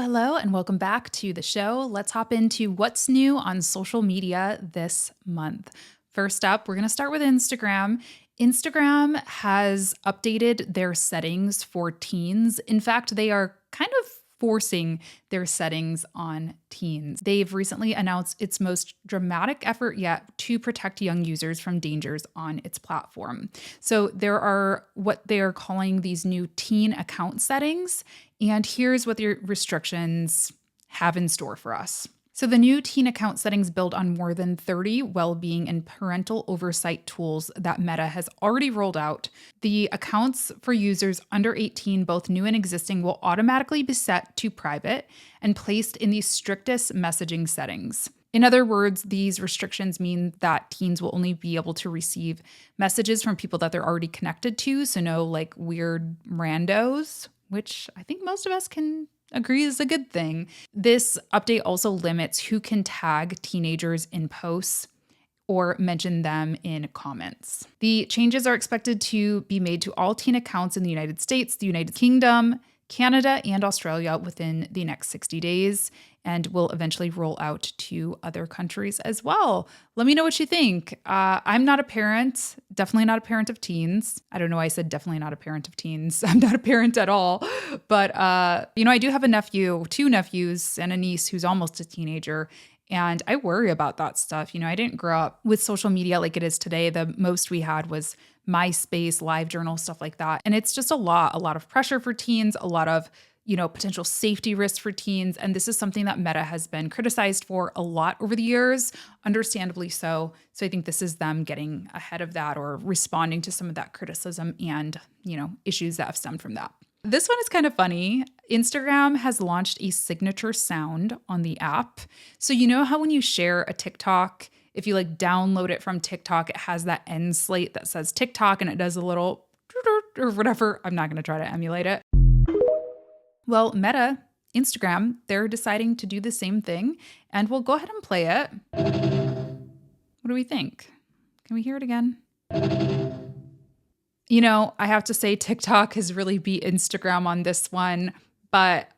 Hello, and welcome back to the show. Let's hop into what's new on social media this month. First up, we're going to start with Instagram. Instagram has updated their settings for teens. In fact, they are kind of forcing their settings on teens. They've recently announced its most dramatic effort yet to protect young users from dangers on its platform. So there are what they are calling these new teen account settings. And here's what the restrictions have in store for us. So the new teen account settings build on more than 30 well-being and parental oversight tools that Meta has already rolled out. The accounts for users under 18, both new and existing, will automatically be set to private and placed in the strictest messaging settings. In other words, these restrictions mean that teens will only be able to receive messages from people that they're already connected to, so no like weird randos, which I think most of us can agree is a good thing. This update also limits who can tag teenagers in posts or mention them in comments. The changes are expected to be made to all teen accounts in the United States, the United Kingdom, Canada, and Australia within the next 60 days, and will eventually roll out to other countries as well. Let me know what you think. I'm not a parent, definitely not a parent of teens. I don't know why I said definitely not a parent of teens. I'm not a parent at all. But, I do have a nephew, two nephews, and a niece who's almost a teenager. And I worry about that stuff. I didn't grow up with social media like it is today. The most we had was MySpace, LiveJournal, stuff like that. And it's just a lot of pressure for teens, a lot of, potential safety risks for teens. And this is something that Meta has been criticized for a lot over the years, understandably so. So I think this is them getting ahead of that or responding to some of that criticism and, issues that have stemmed from that. This one is kind of funny. Instagram has launched a signature sound on the app. So you know how when you share a TikTok, if you download it from TikTok, it has that end slate that says TikTok and it does a little or whatever. I'm not going to try to emulate it. Well, Meta, Instagram, they're deciding to do the same thing, and we'll go ahead and play it. What do we think? Can we hear it again? I have to say TikTok has really beat Instagram on this one, but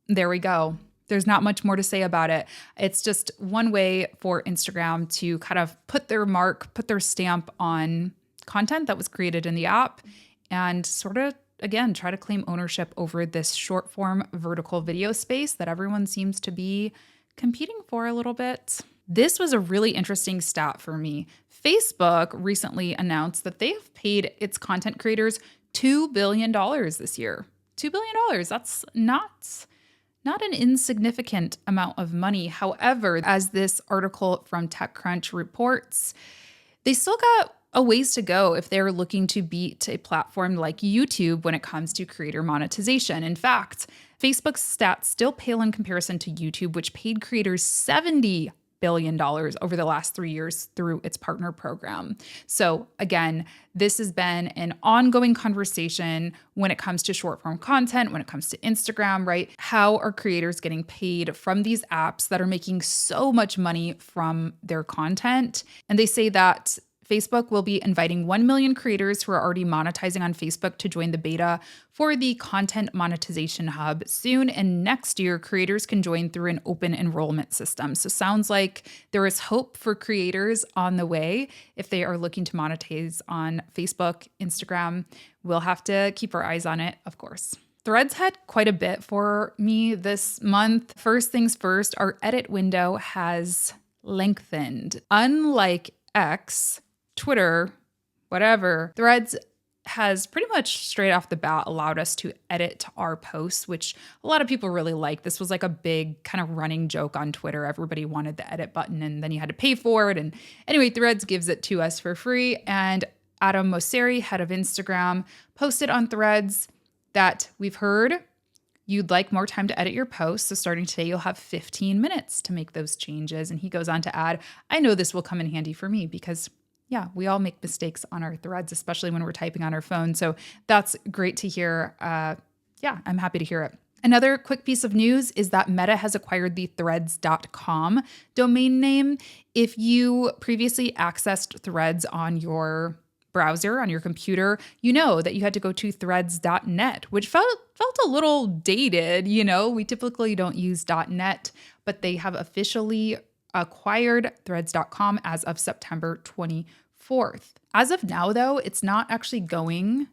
there we go. There's not much more to say about it. It's just one way for Instagram to kind of put their mark, put their stamp on content that was created in the app and sort of, again, try to claim ownership over this short form vertical video space that everyone seems to be competing for a little bit. This was a really interesting stat for me. Facebook recently announced that they have paid its content creators $2 billion this year. $2 billion. That's not an insignificant amount of money. However, as this article from TechCrunch reports, they still got a ways to go if they're looking to beat a platform like YouTube when it comes to creator monetization. In fact, Facebook's stats still pale in comparison to YouTube, which paid creators $70 billion over the last 3 years through its partner program. So again, this has been an ongoing conversation when it comes to short form content, when it comes to Instagram, right? How are creators getting paid from these apps that are making so much money from their content? And they say that Facebook will be inviting 1 million creators who are already monetizing on Facebook to join the beta for the Content Monetization Hub soon. And next year, creators can join through an open enrollment system. So sounds like there is hope for creators on the way if they are looking to monetize on Facebook, Instagram. We'll have to keep our eyes on it, of course. Threads had quite a bit for me this month. First things first, our edit window has lengthened. Unlike X, Twitter, whatever, Threads has pretty much straight off the bat allowed us to edit our posts, which a lot of people really like. This was like a big kind of running joke on Twitter. Everybody wanted the edit button and then you had to pay for it. And anyway, Threads gives it to us for free. And Adam Mosseri, head of Instagram, posted on Threads that we've heard you'd like more time to edit your posts. So starting today, you'll have 15 minutes to make those changes. And he goes on to add, I know this will come in handy for me because yeah, we all make mistakes on our Threads, especially when we're typing on our phone. So that's great to hear. I'm happy to hear it. Another quick piece of news is that Meta has acquired the threads.com domain name. If you previously accessed Threads on your browser on your computer, you know that you had to go to threads.net, which felt a little dated. We typically don't use .net, but they have officially acquired threads.com as of September 24th. As of now, though, it's not redirecting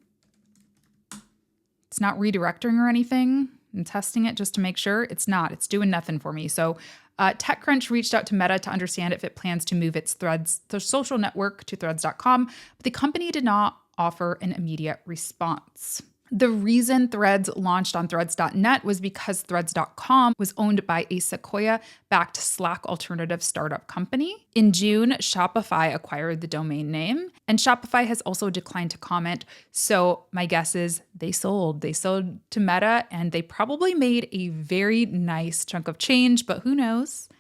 or anything. I'm testing it just to make sure. It's doing nothing for me. So TechCrunch reached out to Meta to understand if it plans to move its Threads, the social network, to threads.com, but the company did not offer an immediate response. The reason Threads launched on threads.net was because threads.com was owned by a Sequoia-backed Slack alternative startup company. In June, Shopify acquired the domain name, and Shopify has also declined to comment. So my guess is they sold. They sold to Meta, and they probably made a very nice chunk of change, but who knows?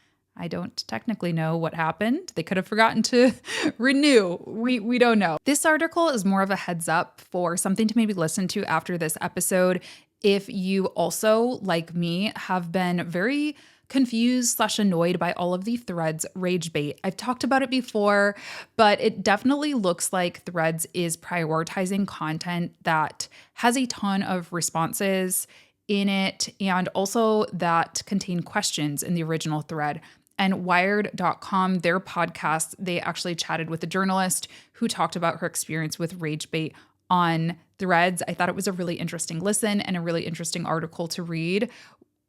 I don't technically know what happened. They could have forgotten to renew. We don't know. This article is more of a heads up for something to maybe listen to after this episode. If you also, like me, have been very confused/annoyed by all of the Threads rage bait. I've talked about it before, but it definitely looks like Threads is prioritizing content that has a ton of responses in it and also that contain questions in the original thread. And Wired.com, their podcast, they actually chatted with a journalist who talked about her experience with rage bait on Threads. I thought it was a really interesting listen and a really interesting article to read.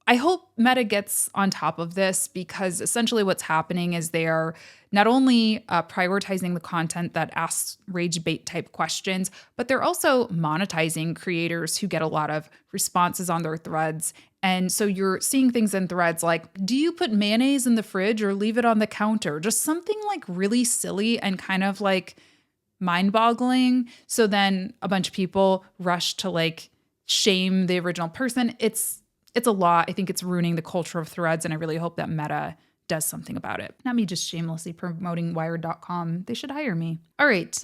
I hope Meta gets on top of this because essentially what's happening is they are not only prioritizing the content that asks rage bait type questions, but they're also monetizing creators who get a lot of responses on their threads. And so you're seeing things in threads like, do you put mayonnaise in the fridge or leave it on the counter? Just something like really silly and kind of like mind-boggling. So then a bunch of people rush to like shame the original person. It's a lot. I think it's ruining the culture of threads, and I really hope that Meta does something about it. Not me just shamelessly promoting Wired.com. They should hire me. All right.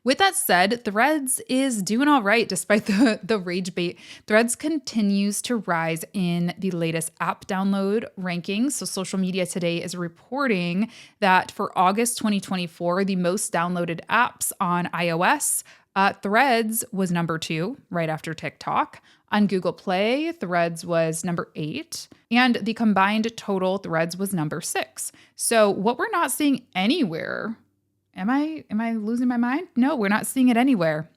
With that said, Threads is doing all right despite the rage bait. Threads continues to rise in the latest app download rankings. So Social Media Today is reporting that for August 2024, the most downloaded apps on iOS, Threads was number 2, right after TikTok. On Google Play, Threads was number 8, and the combined total Threads was number 6. So what we're not seeing anywhere, am I losing my mind? No, we're not seeing it anywhere.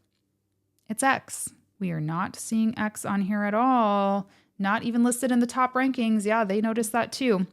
It's X. We are not seeing X on here at all. Not even listed in the top rankings. Yeah, they noticed that too.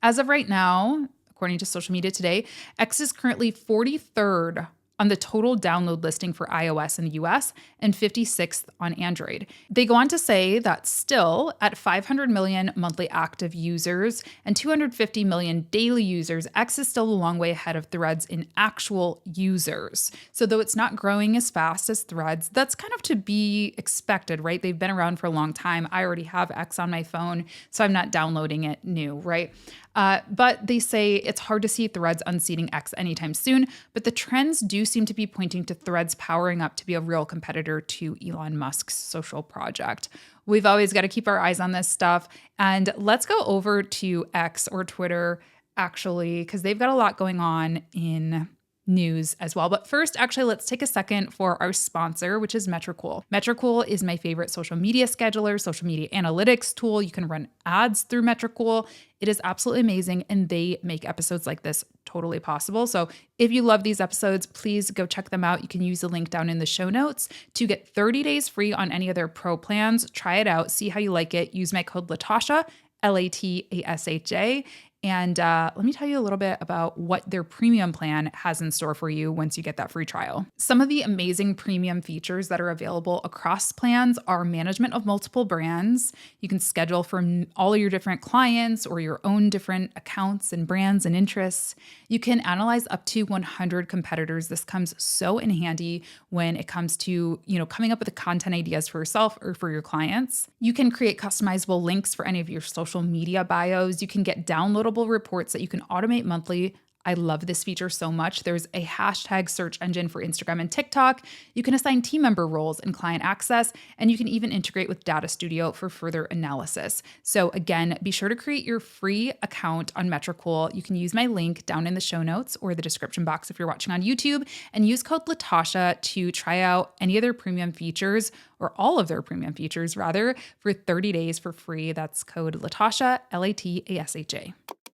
As of right now, according to Social Media Today, X is currently 43rd on the total download listing for iOS in the US and 56th on Android. They go on to say that still at 500 million monthly active users and 250 million daily users, X is still a long way ahead of Threads in actual users. So though it's not growing as fast as Threads, that's kind of to be expected, right? They've been around for a long time. I already have X on my phone, so I'm not downloading it new, right? But they say it's hard to see Threads unseating X anytime soon, but the trends do seem to be pointing to Threads powering up to be a real competitor to Elon Musk's social project. We've always got to keep our eyes on this stuff. And let's go over to X or Twitter, actually, because they've got a lot going on in news as well. But first, actually, let's take a second for our sponsor, which is Metricool. Metricool is my favorite social media scheduler, social media analytics tool. You can run ads through Metricool. It is absolutely amazing, and they make episodes like this totally possible. So if you love these episodes, please go check them out. You can use the link down in the show notes to get 30 days free on any of their pro plans. Try it out. See how you like it. Use my code Latasha, Latasha. And let me tell you a little bit about what their premium plan has in store for you once you get that free trial. Some of the amazing premium features that are available across plans are management of multiple brands. You can schedule from all of your different clients or your own different accounts and brands and interests. You can analyze up to 100 competitors. This comes so in handy when it comes to, coming up with the content ideas for yourself or for your clients. You can create customizable links for any of your social media bios. You can get downloadable reports that you can automate monthly I love this feature so much. There's a hashtag search engine for Instagram and TikTok. You can assign team member roles and client access, and you can even integrate with Data Studio for further analysis. So again, be sure to create your free account on Metricool. You can use my link down in the show notes or the description box if you're watching on YouTube, and use code Latasha to try out any of their premium features, or all of their premium features rather, for 30 days for free. That's code Latasha, Latasha.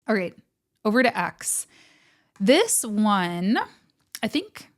All right, over to X. This one, I think,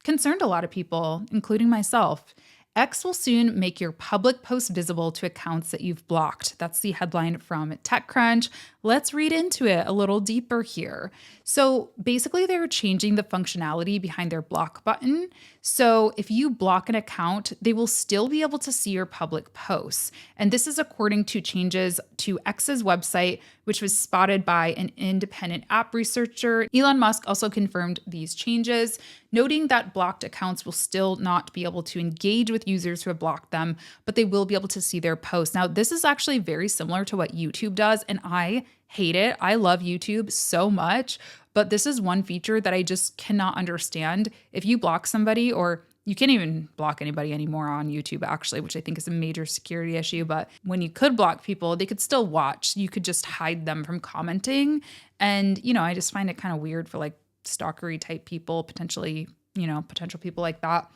concerned a lot of people, including myself. X will soon make your public posts visible to accounts that you've blocked. That's the headline from TechCrunch. Let's read into it a little deeper here. So basically, they're changing the functionality behind their block button. So if you block an account, they will still be able to see your public posts. And this is according to changes to X's website, which was spotted by an independent app researcher. Elon Musk also confirmed these changes, noting that blocked accounts will still not be able to engage with users who have blocked them, but they will be able to see their posts. Now, this is actually very similar to what YouTube does, and I hate it. I love YouTube so much, but this is one feature that I just cannot understand. If you block somebody, or you can't even block anybody anymore on YouTube, actually, which I think is a major security issue. But when you could block people, they could still watch. You could just hide them from commenting. And, I just find it kind of weird for like stalkery type people, potentially, potential people like that.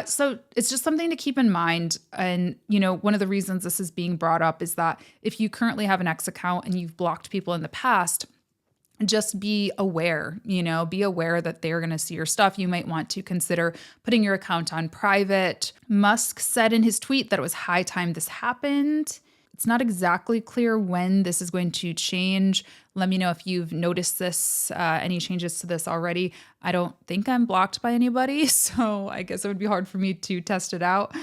So it's just something to keep in mind. And, one of the reasons this is being brought up is that if you currently have an X account and you've blocked people in the past, just be aware, be aware that they're going to see your stuff. You might want to consider putting your account on private. Musk said in his tweet that it was high time this happened. It's not exactly clear when this is going to change. Let me know if you've noticed this, any changes to this already. I don't think I'm blocked by anybody, so I guess it would be hard for me to test it out.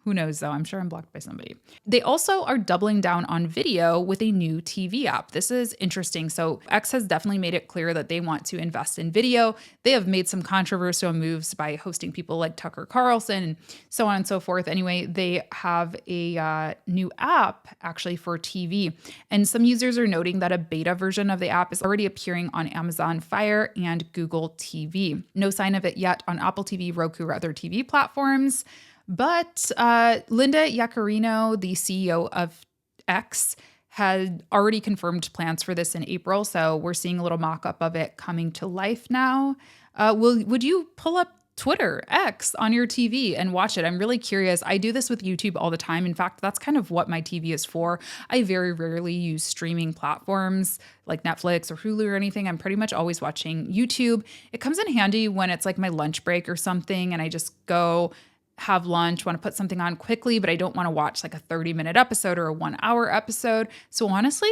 Who knows, though? I'm sure I'm blocked by somebody. They also are doubling down on video with a new TV app. This is interesting. So X has definitely made it clear that they want to invest in video. They have made some controversial moves by hosting people like Tucker Carlson and so on and so forth. Anyway, they have a new app actually for TV. And some users are noting that a beta version of the app is already appearing on Amazon Fire and Google TV. No sign of it yet on Apple TV, Roku, or other TV platforms. But Linda Yaccarino, the CEO of X, had already confirmed plans for this in April. So we're seeing a little mock-up of it coming to life now. Would you pull up Twitter, X, on your TV and watch it? I'm really curious. I do this with YouTube all the time. In fact, that's kind of what my TV is for. I very rarely use streaming platforms like Netflix or Hulu or anything. I'm pretty much always watching YouTube. It comes in handy when it's like my lunch break or something and I just go have lunch, want to put something on quickly, but I don't want to watch like a 30-minute episode or a 1-hour episode. So honestly,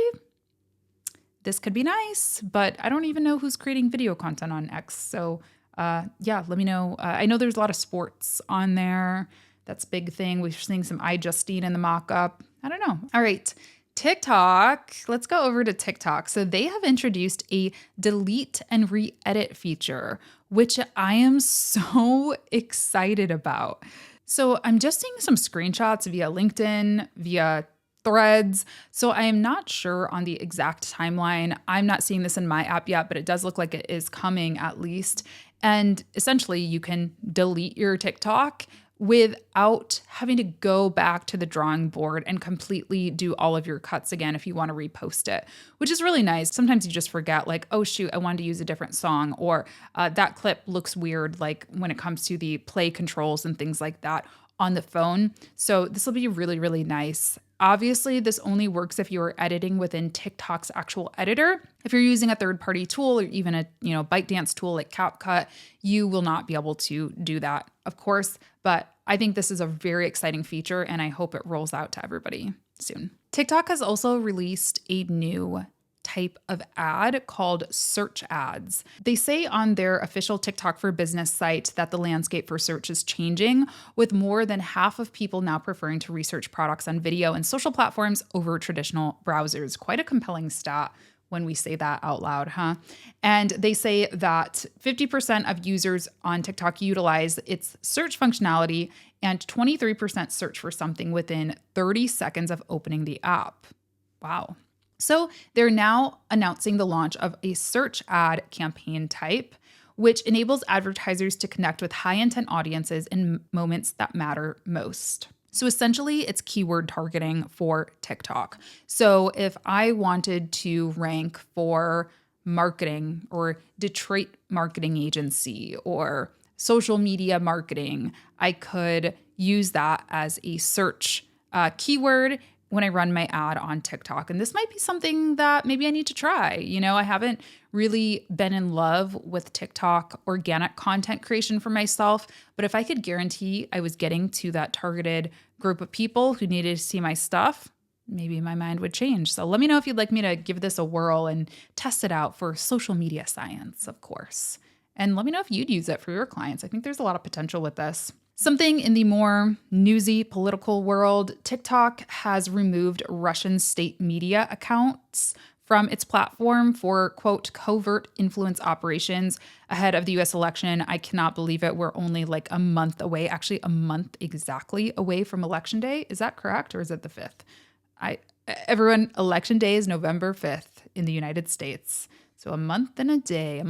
this could be nice, but I don't even know who's creating video content on X. So let me know. I know there's a lot of sports on there. That's a big thing. We're seeing some iJustine in the mock-up. I don't know. All right. TikTok. Let's go over to TikTok. So they have introduced a delete and re-edit feature, which I am so excited about. So I'm just seeing some screenshots via LinkedIn, via Threads. So I am not sure on the exact timeline. I'm not seeing this in my app yet, but it does look like it is coming at least. And essentially you can delete your TikTok without having to go back to the drawing board and completely do all of your cuts again if you want to repost it, which is really nice. Sometimes you just forget, like, oh shoot, I wanted to use a different song, or that clip looks weird, like when it comes to the play controls and things like that on the phone. So this will be really, really nice. Obviously, this only works if you are editing within TikTok's actual editor. If you're using a third-party tool or even a ByteDance tool like CapCut, you will not be able to do that, of course. But I think this is a very exciting feature, and I hope it rolls out to everybody soon. TikTok has also released a new type of ad called search ads. They say on their official TikTok for Business site that the landscape for search is changing, with more than half of people now preferring to research products on video and social platforms over traditional browsers. Quite a compelling stat when we say that out loud, huh? And they say that 50% of users on TikTok utilize its search functionality and 23% search for something within 30 seconds of opening the app. Wow. So they're now announcing the launch of a search ad campaign type, which enables advertisers to connect with high intent audiences in moments that matter most. So essentially, it's keyword targeting for TikTok. So if I wanted to rank for marketing or Detroit marketing agency or social media marketing, I could use that as a search keyword when I run my ad on TikTok. And this might be something that maybe I need to try. I haven't really been in love with TikTok organic content creation for myself, but if I could guarantee I was getting to that targeted group of people who needed to see my stuff, maybe my mind would change. So let me know if you'd like me to give this a whirl and test it out for social media science, of course. And let me know if you'd use it for your clients. I think there's a lot of potential with this. Something in the more newsy political world, TikTok has removed Russian state media accounts from its platform for, quote, covert influence operations ahead of the US election. I cannot believe it. We're only like a month away, actually a month exactly away from Election Day. Is that correct, or is it the 5th? Everyone, Election Day is November 5th in the United States. So a month and a day.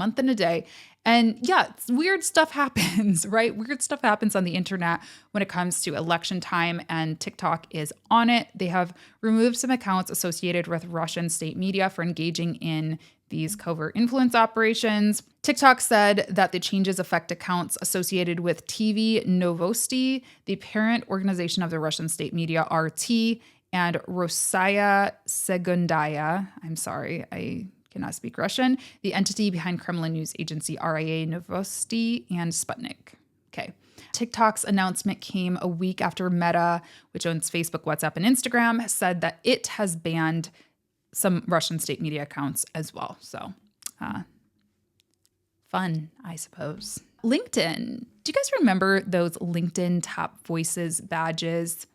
And yeah, weird stuff happens, right? Weird stuff happens on the internet when it comes to election time, and TikTok is on it. They have removed some accounts associated with Russian state media for engaging in these covert influence operations. TikTok said that the changes affect accounts associated with TV Novosti, the parent organization of the Russian state media RT, and Rossaya Segundaya. I'm sorry, I cannot speak Russian, the entity behind Kremlin news agency RIA Novosti and Sputnik. Okay. TikTok's announcement came a week after Meta, which owns Facebook, WhatsApp, and Instagram, said that it has banned some Russian state media accounts as well. So fun, I suppose. LinkedIn. Do you guys remember those LinkedIn Top Voices badges?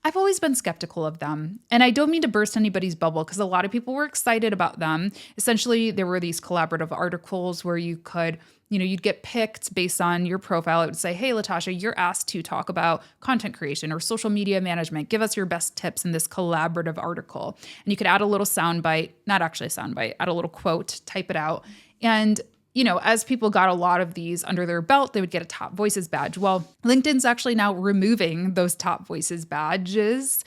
I've always been skeptical of them. And I don't mean to burst anybody's bubble because a lot of people were excited about them. Essentially, there were these collaborative articles where you could, you'd get picked based on your profile. It would say, hey, Latasha, you're asked to talk about content creation or social media management. Give us your best tips in this collaborative article. And you could add a little soundbite, not actually a soundbite, add a little quote, type it out. And as people got a lot of these under their belt, they would get a Top Voices badge. Well, LinkedIn's actually now removing those Top Voices badges.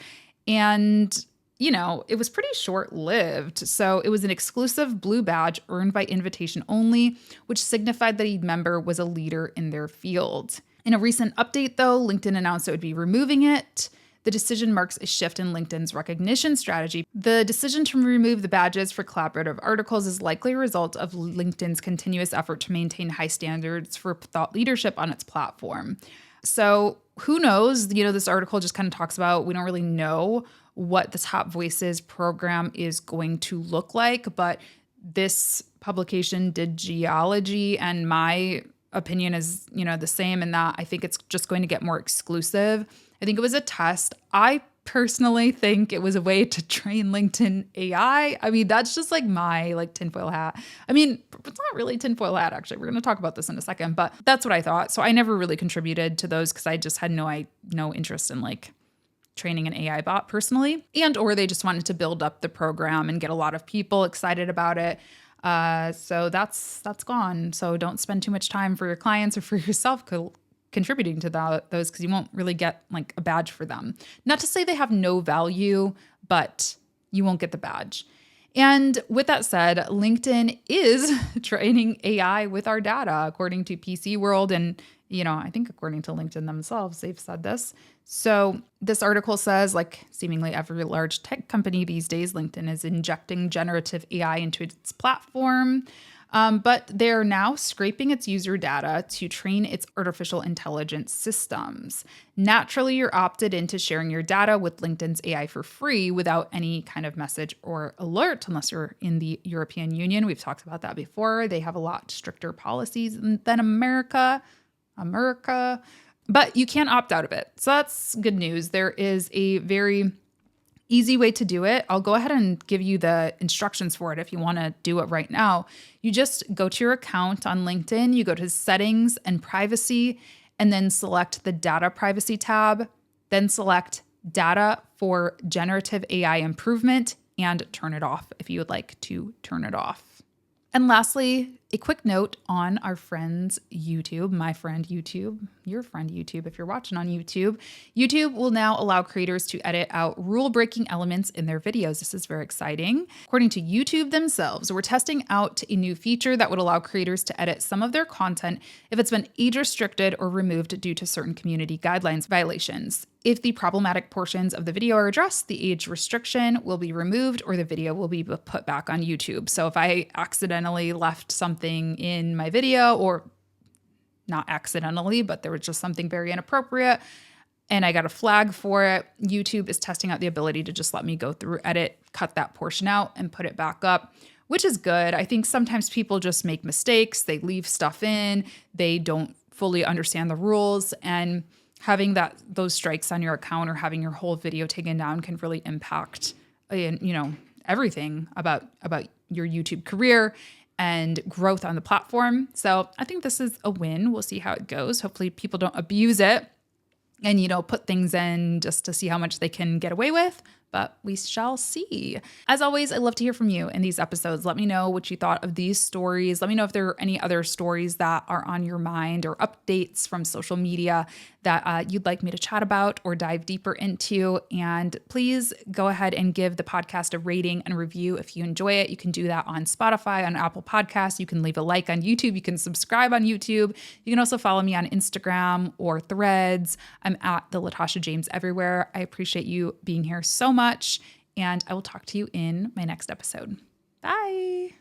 And, it was pretty short-lived. So it was an exclusive blue badge earned by invitation only, which signified that each member was a leader in their field. In a recent update, though, LinkedIn announced it would be removing it. The decision marks a shift in LinkedIn's recognition strategy. The decision to remove the badges for collaborative articles is likely a result of LinkedIn's continuous effort to maintain high standards for thought leadership on its platform. So who knows? This article just kind of talks about, we don't really know what the Top Voices program is going to look like, but this publication did geology, and my opinion is, the same in that I think it's just going to get more exclusive. I think it was a test. I personally think it was a way to train LinkedIn AI. I mean, that's just like my tinfoil hat. I mean, it's not really tinfoil hat, actually. We're going to talk about this in a second, but that's what I thought. So I never really contributed to those because I just had no interest in training an AI bot personally, or they just wanted to build up the program and get a lot of people excited about it. So that's gone. So don't spend too much time for your clients or for yourself contributing to those because you won't really get a badge for them. Not to say they have no value, but you won't get the badge. And with that said, LinkedIn is training AI with our data, according to PC World. And, I think according to LinkedIn themselves, they've said this. So this article says, seemingly every large tech company these days, LinkedIn is injecting generative AI into its platform. But they're now scraping its user data to train its artificial intelligence systems. Naturally, you're opted into sharing your data with LinkedIn's AI for free without any kind of message or alert, unless you're in the European Union. We've talked about that before. They have a lot stricter policies than America. But you can opt out of it. So that's good news. There is a very easy way to do it. I'll go ahead and give you the instructions for it if you want to do it right now. You just go to your account on LinkedIn, you go to settings and privacy, and then select the data privacy tab, then select data for generative AI improvement and turn it off if you would like to turn it off. And lastly, a quick note on our friend's YouTube, my friend YouTube, your friend YouTube, if you're watching on YouTube. YouTube will now allow creators to edit out rule-breaking elements in their videos. This is very exciting. According to YouTube themselves, we're testing out a new feature that would allow creators to edit some of their content if it's been age-restricted or removed due to certain community guidelines violations. If the problematic portions of the video are addressed, the age restriction will be removed or the video will be put back on YouTube. So if I accidentally left something in my video, or not accidentally, but there was just something very inappropriate and I got a flag for it, YouTube is testing out the ability to just let me go through, edit, cut that portion out and put it back up, which is good. I think sometimes people just make mistakes. They leave stuff in. They don't fully understand the rules, and having those strikes on your account or having your whole video taken down can really impact, everything about your YouTube career and growth on the platform. So I think this is a win. We'll see how it goes. Hopefully people don't abuse it and, put things in just to see how much they can get away with. But we shall see. As always, I love to hear from you in these episodes. Let me know what you thought of these stories. Let me know if there are any other stories that are on your mind or updates from social media that you'd like me to chat about or dive deeper into. And please go ahead and give the podcast a rating and review if you enjoy it. You can do that on Spotify, on Apple Podcasts. You can leave a like on YouTube. You can subscribe on YouTube. You can also follow me on Instagram or Threads. I'm at the Latasha James everywhere. I appreciate you being here so much, and I will talk to you in my next episode. Bye.